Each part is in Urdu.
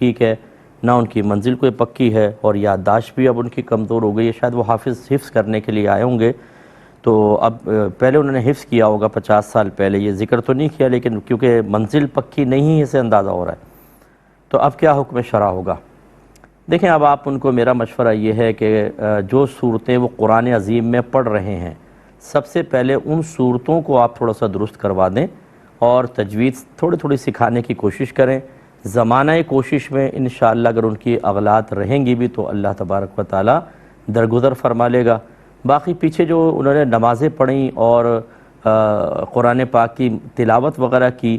ٹھیک ہے، نہ ان کی منزل کوئی پکی ہے اور یادداشت بھی اب ان کی کمزور ہو گئی ہے۔ شاید وہ حفظ کرنے کے لیے آئے ہوں گے، تو اب پہلے انہوں نے حفظ کیا ہوگا 50 سال پہلے، یہ ذکر تو نہیں کیا، لیکن کیونکہ منزل پکی نہیں ہے اسے اندازہ ہو رہا ہے۔ تو اب کیا حکم شرع ہوگا؟ دیکھیں، اب آپ ان کو میرا مشورہ یہ ہے کہ جو صورتیں وہ قرآن عظیم میں پڑھ رہے ہیں، سب سے پہلے ان صورتوں کو آپ تھوڑا سا درست کروا دیں اور تجوید تھوڑی سکھانے کی کوشش کریں۔ زمانہ کوشش میں انشاءاللہ اگر ان کی اغلاط رہیں گی بھی تو اللہ تبارک و تعالی درگزر فرما لے گا۔ باقی پیچھے جو انہوں نے نمازیں پڑھیں اور قرآن پاک کی تلاوت وغیرہ کی،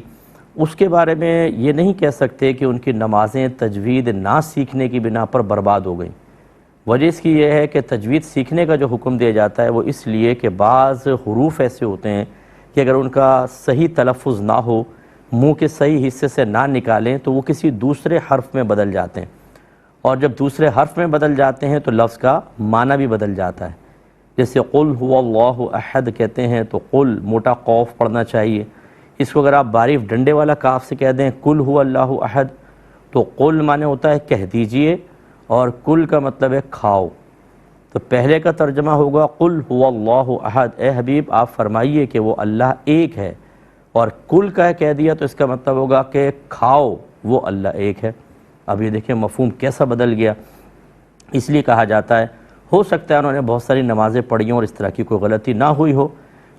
اس کے بارے میں یہ نہیں کہہ سکتے کہ ان کی نمازیں تجوید نہ سیکھنے کی بنا پر برباد ہو گئیں۔ وجہ اس کی یہ ہے کہ تجوید سیکھنے کا جو حکم دیا جاتا ہے وہ اس لیے کہ بعض حروف ایسے ہوتے ہیں کہ اگر ان کا صحیح تلفظ نہ ہو، منہ کے صحیح حصے سے نہ نکالیں تو وہ کسی دوسرے حرف میں بدل جاتے ہیں، اور جب دوسرے حرف میں بدل جاتے ہیں تو لفظ کا معنی بھی بدل جاتا ہے۔ جیسے قل هو اللہ احد کہتے ہیں تو قل موٹا قوف پڑھنا چاہیے، اس کو اگر آپ باریک ڈنڈے والا کاف سے کہہ دیں قل هو اللہ احد، تو قل معنی ہوتا ہے کہہ دیجئے، اور کل کا مطلب ہے کھاؤ۔ تو پہلے کا ترجمہ ہوگا قل هو اللہ احد، اے حبیب آپ فرمائیے کہ وہ اللہ ایک ہے، اور کل کا کہہ دیا تو اس کا مطلب ہوگا کہ کھاؤ، وہ اللہ ایک ہے۔ اب یہ دیکھیں مفہوم کیسا بدل گیا۔ اس لیے کہا جاتا ہے، ہو سکتا ہے انہوں نے بہت ساری نمازیں پڑھی ہوں اور اس طرح کی کوئی غلطی نہ ہوئی ہو،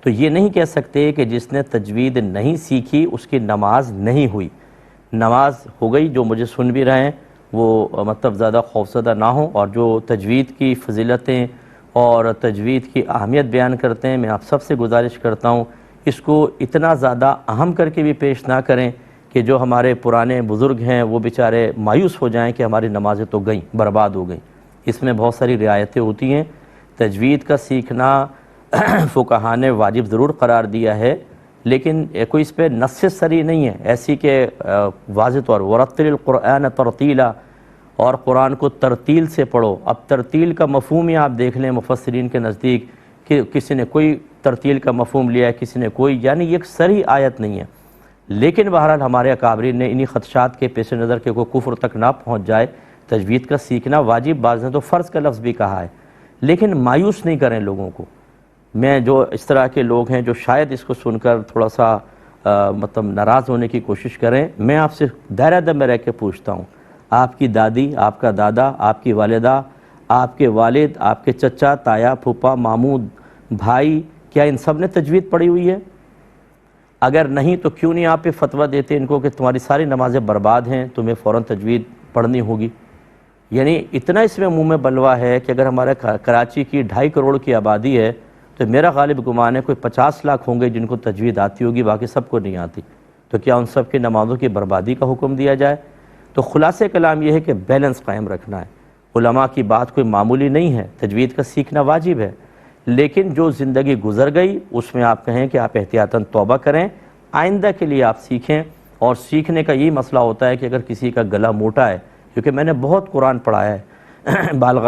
تو یہ نہیں کہہ سکتے کہ جس نے تجوید نہیں سیکھی اس کی نماز نہیں ہوئی۔ نماز ہو گئی۔ جو مجھے سن بھی رہے ہیں وہ مطلب زیادہ خوفزدہ نہ ہوں، اور جو تجوید کی فضیلتیں اور تجوید کی اہمیت بیان کرتے ہیں، میں آپ سب سے گزارش کرتا ہوں اس کو اتنا زیادہ اہم کر کے بھی پیش نہ کریں کہ جو ہمارے پرانے بزرگ ہیں وہ بیچارے مایوس ہو جائیں کہ ہماری نمازیں تو گئیں، برباد ہو گئیں۔ اس میں بہت ساری رعایتیں ہوتی ہیں۔ تجوید کا سیکھنا فقہاء نے واجب ضرور قرار دیا ہے، لیکن کوئی اس پہ نص صریح نہیں ہے ایسی کہ واضح طور ورتل القرآن ترتیلا، اور قرآن کو ترتیل سے پڑھو۔ اب ترتیل کا مفہوم ہی آپ دیکھ لیں مفسرین کے نزدیک کہ کسی نے کوئی ترتیل کا مفہوم لیا ہے، کسی نے کوئی، یعنی یہ ایک صریح آیت نہیں ہے۔ لیکن بہرحال ہمارے اکابرین نے انہی خدشات کے پیش نظر کہ کوئی کفر تک نہ پہنچ جائے، تجوید کا سیکھنا واجب، بعض نے تو فرض کا لفظ بھی کہا ہے، لیکن مایوس نہیں کریں لوگوں کو۔ میں جو اس طرح کے لوگ ہیں جو شاید اس کو سن کر تھوڑا سا مطلب ناراض ہونے کی کوشش کریں، میں آپ سے دائرہ دم میں رہ کے پوچھتا ہوں، آپ کی دادی، آپ کا دادا، آپ کی والدہ، آپ کے والد، آپ کے چچا، تایا، پھوپھا، ماموں، بھائی، کیا ان سب نے تجوید پڑھی ہوئی ہے؟ اگر نہیں تو کیوں نہیں آپ پہ فتویٰ دیتے ان کو کہ تمہاری ساری نمازیں برباد ہیں، تمہیں فوراً تجوید پڑھنی ہوگی؟ یعنی اتنا اس میں منہ میں بلوا ہے کہ اگر ہمارے کراچی کی 2.5 کروڑ کی آبادی ہے تو میرا غالب گمان ہے کوئی 50 لاکھ ہوں گے جن کو تجوید آتی ہوگی، باقی سب کو نہیں آتی۔ تو کیا ان سب کی نمازوں کی بربادی کا حکم دیا جائے؟ تو خلاصہ کلام یہ ہے کہ بیلنس قائم رکھنا ہے۔ علماء کی بات کوئی معمولی نہیں ہے، تجوید کا سیکھنا واجب ہے، لیکن جو زندگی گزر گئی اس میں آپ کہیں کہ آپ احتیاطاً توبہ کریں، آئندہ کے لیے آپ سیکھیں۔ اور سیکھنے کا یہی مسئلہ ہوتا ہے کہ اگر کسی کا گلا موٹا ہے، کیونکہ میں نے بہت قرآن پڑھایا ہے، بالغ